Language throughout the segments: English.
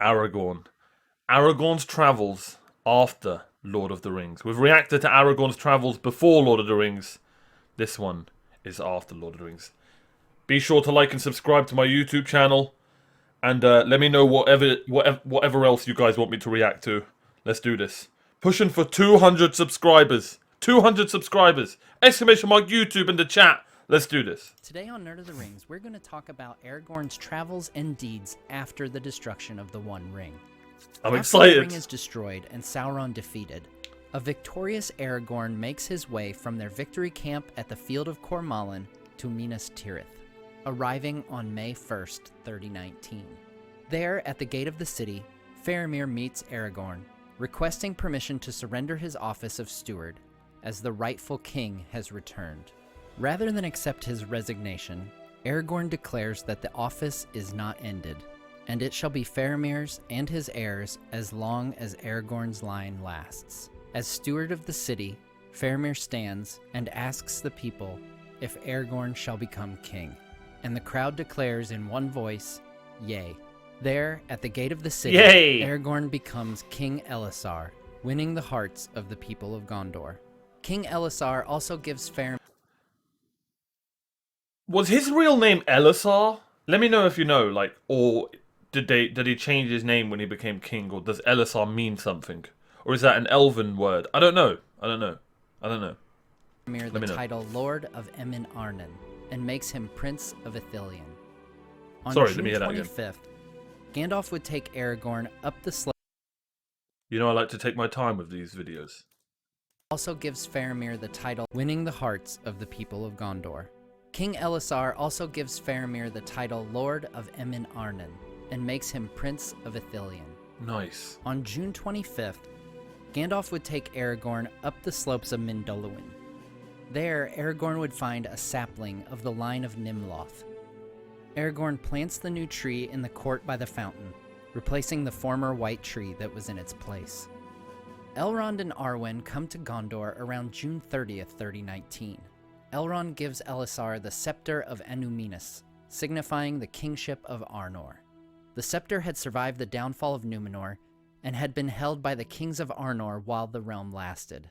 Aragorn. Aragorn's travels after Lord of the Rings. We've reacted to Aragorn's travels before Lord of the Rings. This one is after Lord of the Rings. Be sure to like and subscribe to my YouTube channel. And let me know whatever else you guys want me to react to. Let's do this. Pushing for 200 subscribers. 200 subscribers. Exclamation mark YouTube in the chat. Let's do this. Today on Nerd of the Rings, we're going to talk about Aragorn's travels and deeds after the destruction of the One Ring. I'm after excited. The ring is destroyed and Sauron defeated, a victorious Aragorn makes his way from their victory camp at the field of Cormallen to Minas Tirith, arriving on May 1st, 3019. There, at the gate of the city, Faramir meets Aragorn, requesting permission to surrender his office of steward, as the rightful king has returned. Rather than accept his resignation, Aragorn declares that the office is not ended, and it shall be Faramir's and his heirs as long as Aragorn's line lasts. As steward of the city, Faramir stands and asks the people if Aragorn shall become king, and the crowd declares in one voice, yea. There, at the gate of the city, Yay! Aragorn becomes King Elessar, winning the hearts of the people of Gondor. King Elessar also gives Faramir... Was his real name Elessar? Let me know if you know, like, or did he change his name when he became king, or does Elessar mean something? Or is that an elven word? I don't know. the title Lord of Emin Arnon, and makes him Prince of Ithilien. On Sorry, June let me hear that again. 25th, Gandalf would take Aragorn up the slope. You know I like to take my time with these videos. Also gives Faramir the title Winning the Hearts of the People of Gondor. King Elessar also gives Faramir the title Lord of Emin Arnon, and makes him Prince of Ithilien. Nice. On June 25th, Gandalf would take Aragorn up the slopes of Mindolluin. There, Aragorn would find a sapling of the line of Nimloth. Aragorn plants the new tree in the court by the fountain, replacing the former white tree that was in its place. Elrond and Arwen come to Gondor around June 30th, 3019. Elrond gives Elessar the Scepter of Annuminas, signifying the kingship of Arnor. The scepter had survived the downfall of Numenor, and had been held by the kings of Arnor while the realm lasted.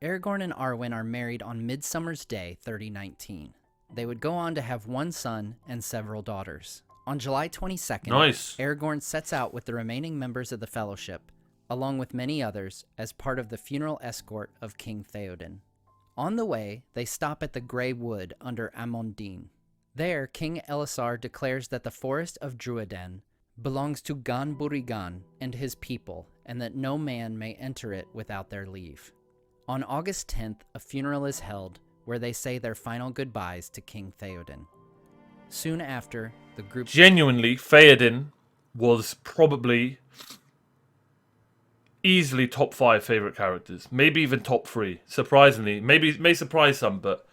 Aragorn and Arwen are married on Midsummer's Day, 3019. They would go on to have one son and several daughters. On July 22nd, Nice. Aragorn sets out with the remaining members of the Fellowship, along with many others, as part of the funeral escort of King Theoden. On the way, they stop at the Grey Wood under Amondine. There, King Elessar declares that the forest of Druadan belongs to Gan Burigan and his people, and that no man may enter it without their leave. On August 10th, a funeral is held, where they say their final goodbyes to King Theoden. Soon after, the group... Genuinely, Theoden was probably easily top 5 favorite characters. Maybe even top 3. Surprisingly. Maybe it may surprise some, but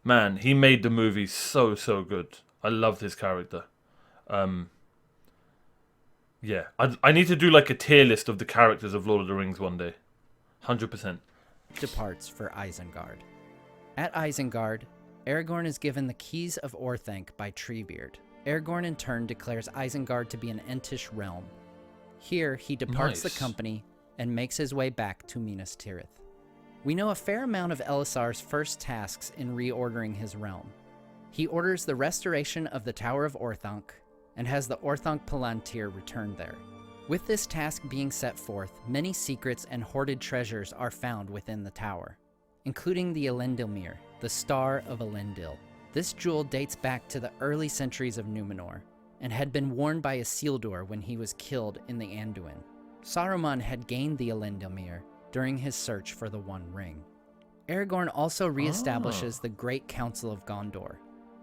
man, he made the movie so good. I loved his character. Yeah, I need to do like a tier list of the characters of Lord of the Rings one day. 100%. departs for Isengard. At Isengard, Aragorn is given the keys of Orthanc by Treebeard. Aragorn in turn declares Isengard to be an Entish realm. Here, he departs the company and makes his way back to Minas Tirith. We know a fair amount of Elessar's first tasks in reordering his realm. He orders the restoration of the Tower of Orthanc, and has the Orthanc Palantir returned there. With this task being set forth, many secrets and hoarded treasures are found within the tower, including the Elendilmir, the Star of Elendil. This jewel dates back to the early centuries of Numenor, and had been worn by Isildur when he was killed in the Anduin. Saruman had gained the Elendilmir during his search for the One Ring. Aragorn also reestablishes the Great Council of Gondor,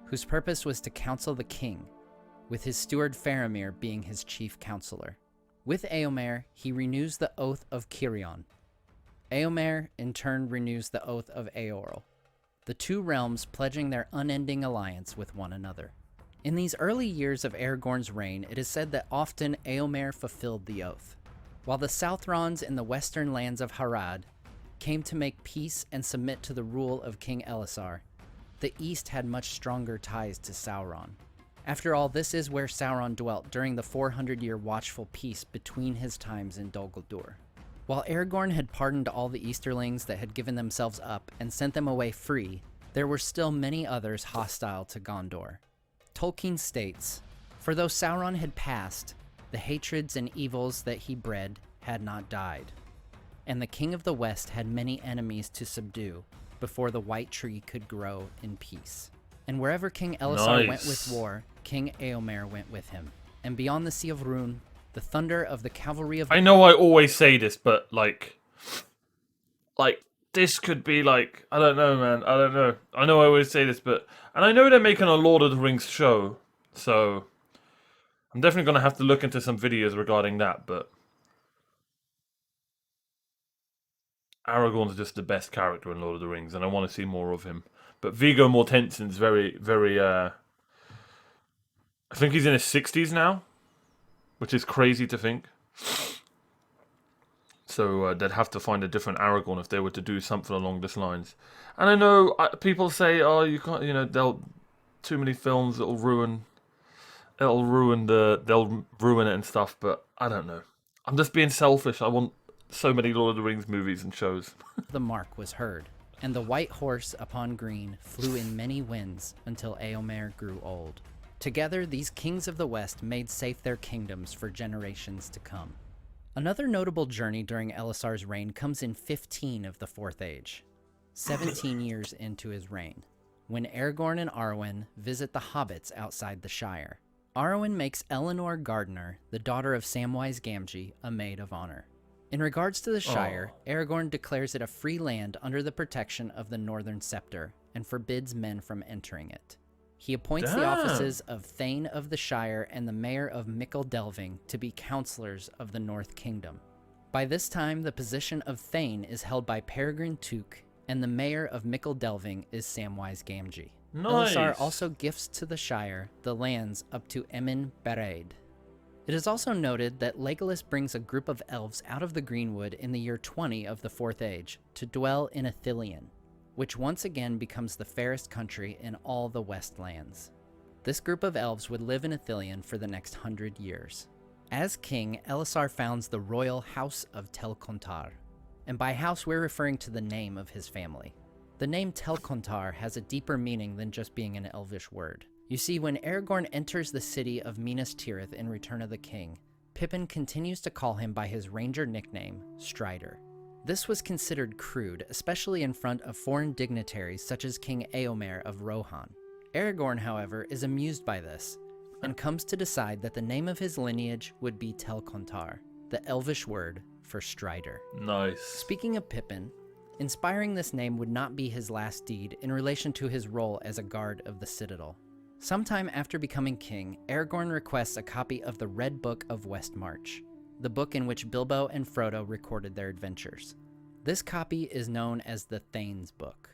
whose purpose was to counsel the king, with his steward Faramir being his chief counselor. With Éomer, he renews the Oath of Cirion. Éomer, in turn, renews the Oath of Eorl, the two realms pledging their unending alliance with one another. In these early years of Aragorn's reign, it is said that often Éomer fulfilled the oath. While the Southrons in the western lands of Harad came to make peace and submit to the rule of King Elessar, the east had much stronger ties to Sauron. After all, this is where Sauron dwelt during the 400-year watchful peace between his times in Dol Guldur. While Aragorn had pardoned all the Easterlings that had given themselves up and sent them away free, there were still many others hostile to Gondor. Tolkien states, "For though Sauron had passed, the hatreds and evils that he bred had not died, and the King of the West had many enemies to subdue before the White Tree could grow in peace. And wherever King Elisar went with war, King Eomer went with him. And beyond the Sea of Rhûn, the thunder of the cavalry of..." I know I always say this, but like this could be like, I don't know, man. I don't know. I know I always say this, but and I know they're making a Lord of the Rings show, so I'm definitely gonna have to look into some videos regarding that. But Aragorn's just the best character in Lord of the Rings, and I want to see more of him. But Viggo Mortensen's very, very. I think he's in his 60s now, which is crazy to think. So they'd have to find a different Aragorn if they were to do something along this lines. And I know people say, "Oh, you can't," they'll too many films they'll ruin it and stuff. But I don't know. I'm just being selfish. I want so many Lord of the Rings movies and shows. The mark was heard, and the white horse upon green flew in many winds until Eomer grew old. Together, these kings of the West made safe their kingdoms for generations to come. Another notable journey during Elisar's reign comes in 15 of the Fourth Age, 17 years into his reign, when Aragorn and Arwen visit the hobbits outside the Shire. Arwen makes Eleanor Gardner, the daughter of Samwise Gamgee, a maid of honor. In regards to the Shire, Aragorn declares it a free land under the protection of the Northern Scepter and forbids men from entering it. He appoints the offices of Thane of the Shire and the Mayor of Mickle Delving to be counselors of the North Kingdom. By this time, the position of Thane is held by Peregrine Took, and the Mayor of Mickle Delving is Samwise Gamgee. Nice. Elisar also gifts to the Shire the lands up to Emin Bereid. It is also noted that Legolas brings a group of elves out of the Greenwood in the year 20 of the Fourth Age to dwell in Ithilien, which once again becomes the fairest country in all the Westlands. This group of elves would live in Ithilien for the next 100 years. As king, Elisar founds the royal House of Tel-Contar, and by house we're referring to the name of his family. The name Tel-Contar has a deeper meaning than just being an elvish word. You see, when Aragorn enters the city of Minas Tirith in Return of the King, Pippin continues to call him by his ranger nickname, Strider. This was considered crude, especially in front of foreign dignitaries such as King Eomer of Rohan. Aragorn, however, is amused by this, and comes to decide that the name of his lineage would be Tel-Contar, the elvish word for Strider. Nice. Speaking of Pippin, inspiring this name would not be his last deed in relation to his role as a guard of the Citadel. Sometime after becoming king, Aragorn requests a copy of the Red Book of Westmarch, the book in which Bilbo and Frodo recorded their adventures. This copy is known as the Thane's Book.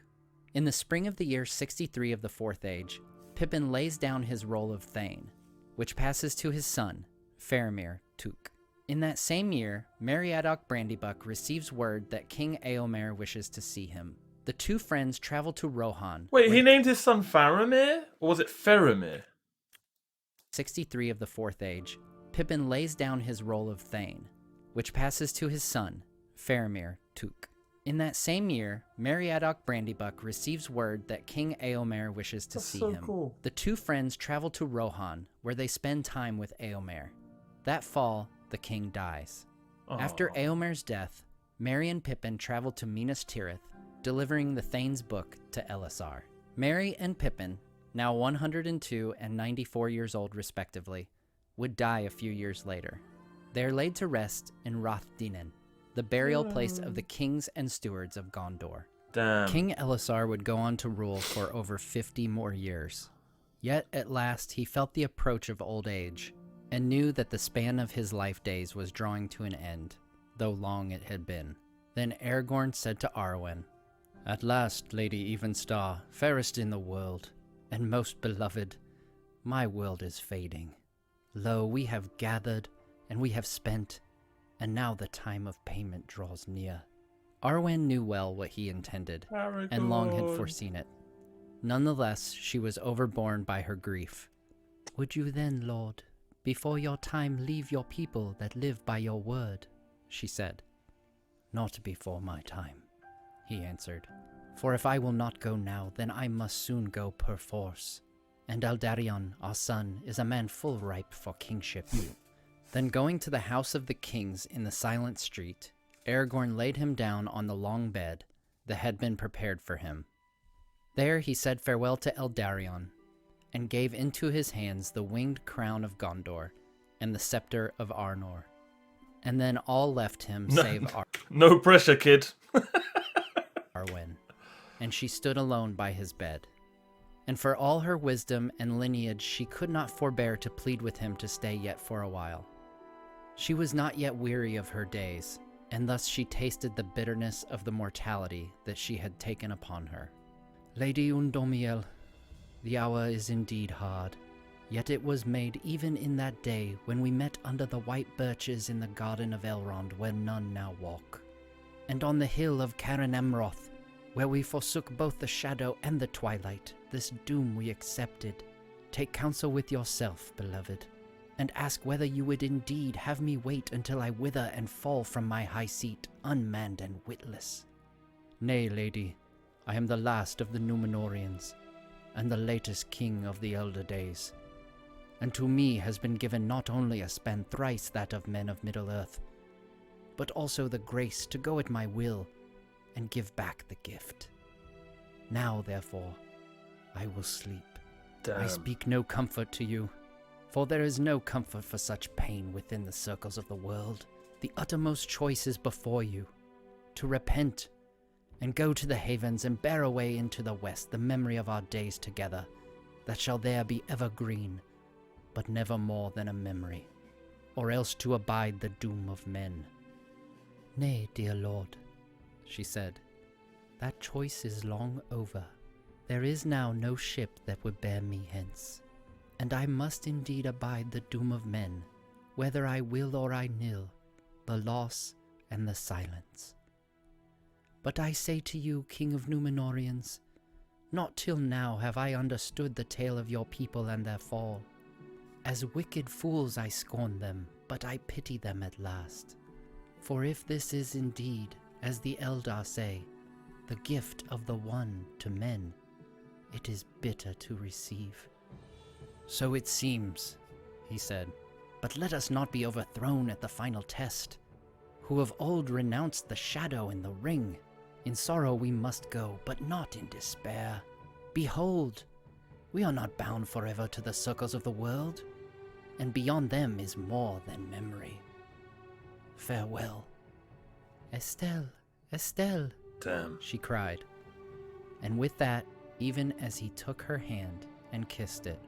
In the spring of the year 63 of the Fourth Age, Pippin lays down his role of Thane, which passes to his son, Faramir Took. In that same year, Meriadoc Brandybuck receives word that King Eomer wishes to see him. The two friends travel to Rohan. Wait, he named his son Faramir? Or was it Faramir? 63 of the Fourth Age, Pippin lays down his role of Thane, which passes to his son, Faramir Took. In that same year, Meriadoc Brandybuck receives word that King Eomer wishes to see him. Cool. The two friends travel to Rohan, where they spend time with Eomer. That fall, the king dies. After Eomer's death, Merry and Pippin travel to Minas Tirith, delivering the Thane's Book to Elisar. Merry and Pippin, now 102 and 94 years old respectively, would die a few years later. They are laid to rest in Rathdinnen, the burial place of the kings and stewards of Gondor. Damn. King Elisar would go on to rule for over 50 more years. Yet at last he felt the approach of old age, and knew that the span of his life days was drawing to an end, though long it had been. Then Aragorn said to Arwen, "At last, Lady Evenstar, fairest in the world, and most beloved, my world is fading. Lo, we have gathered, and we have spent, and now the time of payment draws near." Arwen knew well what he intended, and long had foreseen it. Nonetheless, she was overborne by her grief. Would you then, Lord, before your time leave your people that live by your word? She said. Not before my time, he answered. For if I will not go now, then I must soon go perforce. And Eldarion, our son, is a man full ripe for kingship. Then going to the house of the kings in the silent street, Aragorn laid him down on the long bed that had been prepared for him. There he said farewell to Eldarion, and gave into his hands the winged crown of Gondor and the scepter of Arnor. And then all left him save No pressure, kid. Arwen, and she stood alone by his bed. And for all her wisdom and lineage, she could not forbear to plead with him to stay yet for a while. She was not yet weary of her days, and thus she tasted the bitterness of the mortality that she had taken upon her. Lady Undomiel, the hour is indeed hard, yet it was made even in that day when we met under the white birches in the garden of Elrond where none now walk, and on the hill of Caran Emroth, where we forsook both the shadow and the twilight. This doom we accepted. Take counsel with yourself, beloved, and ask whether you would indeed have me wait until I wither and fall from my high seat, unmanned and witless. Nay, lady, I am the last of the Númenóreans, and the latest king of the elder days. And to me has been given not only a span thrice that of men of Middle-earth, but also the grace to go at my will and give back the gift. Now, therefore, I will sleep. Damn. I speak no comfort to you, for there is no comfort for such pain within the circles of the world. The uttermost choice is before you, to repent and go to the havens and bear away into the west the memory of our days together, that shall there be evergreen, but never more than a memory, or else to abide the doom of men. Nay, dear lord, she said, that choice is long over. There is now no ship that would bear me hence, and I must indeed abide the doom of men, whether I will or I nill, the loss and the silence. But I say to you, King of Númenóreans, not till now have I understood the tale of your people and their fall. As wicked fools I scorn them, but I pity them at last. For if this is indeed, as the Eldar say, the gift of the One to men, it is bitter to receive. So it seems, he said, but let us not be overthrown at the final test. Who of old renounced the shadow and the ring? In sorrow we must go, but not in despair. Behold, we are not bound forever to the circles of the world, and beyond them is more than memory. Farewell. Estelle, Estelle, Damn. she cried. And with that, even as he took her hand and kissed it,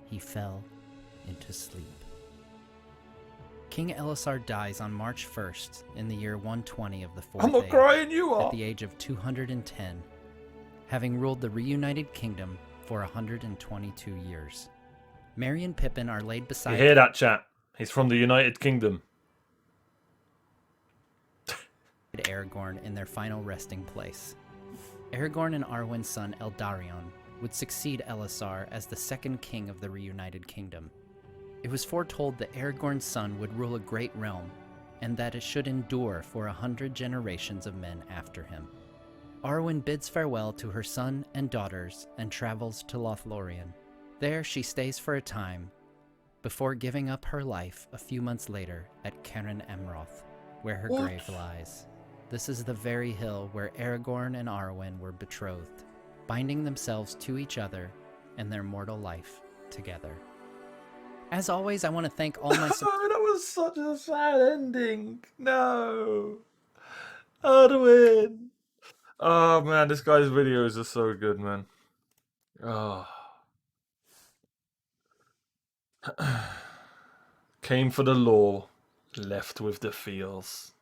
he fell into sleep. King Elisar dies on March 1st in the year 120 of the Fourth I'm not Age, crying, you are. at the age of 210, having ruled the reunited kingdom for 122 years. Merry and Pippin are laid You beside hear that, chat? He's from the United Kingdom. Aragorn in their final resting place. Aragorn and Arwen's son Eldarion would succeed Elisar as the second king of the reunited kingdom. It was foretold that Aragorn's son would rule a great realm, and that it should endure for 100 generations of men after him. Arwen bids farewell to her son and daughters and travels to Lothlorien. There she stays for a time, before giving up her life a few months later at Caran Emroth, where her grave lies. This is the very hill where Aragorn and Arwen were betrothed, binding themselves to each other and their mortal life together. As always, I want to thank all my That was such a sad ending. No. Arwen. Oh, man, this guy's videos are so good, man. Oh. Came for the law, left with the feels.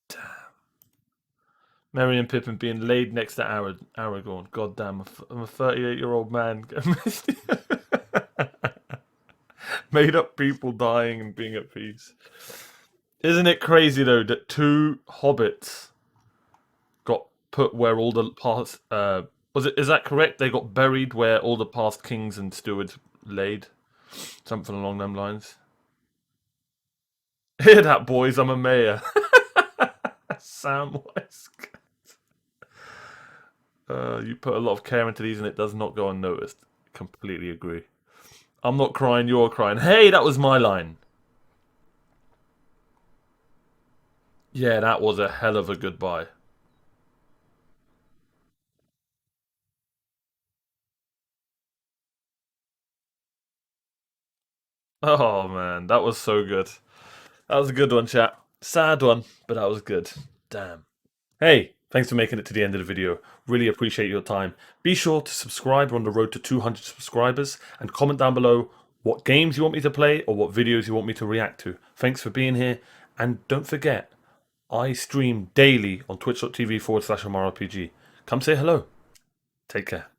Damn. Merry and Pippin being laid next to Aragorn. God damn, I'm a 38-year-old man. Made up people dying and being at peace. Isn't it crazy, though, that two hobbits got put where all the past... is that correct? They got buried where all the past kings and stewards laid? Something along them lines. Hear that, boys? I'm a mayor. Samwise. You put a lot of care into these and it does not go unnoticed. Completely agree. I'm not crying, you're crying. Hey, that was my line. Yeah, that was a hell of a goodbye. Oh man, that was so good. That was a good one, chat. Sad one, but that was good. Damn. Hey, thanks for making it to the end of the video. Really appreciate your time. Be sure to subscribe. We're on the road to 200 subscribers. And comment down below what games you want me to play or what videos you want me to react to. Thanks for being here. And don't forget, I stream daily on twitch.tv/OmarioRpg. Come say hello. Take care.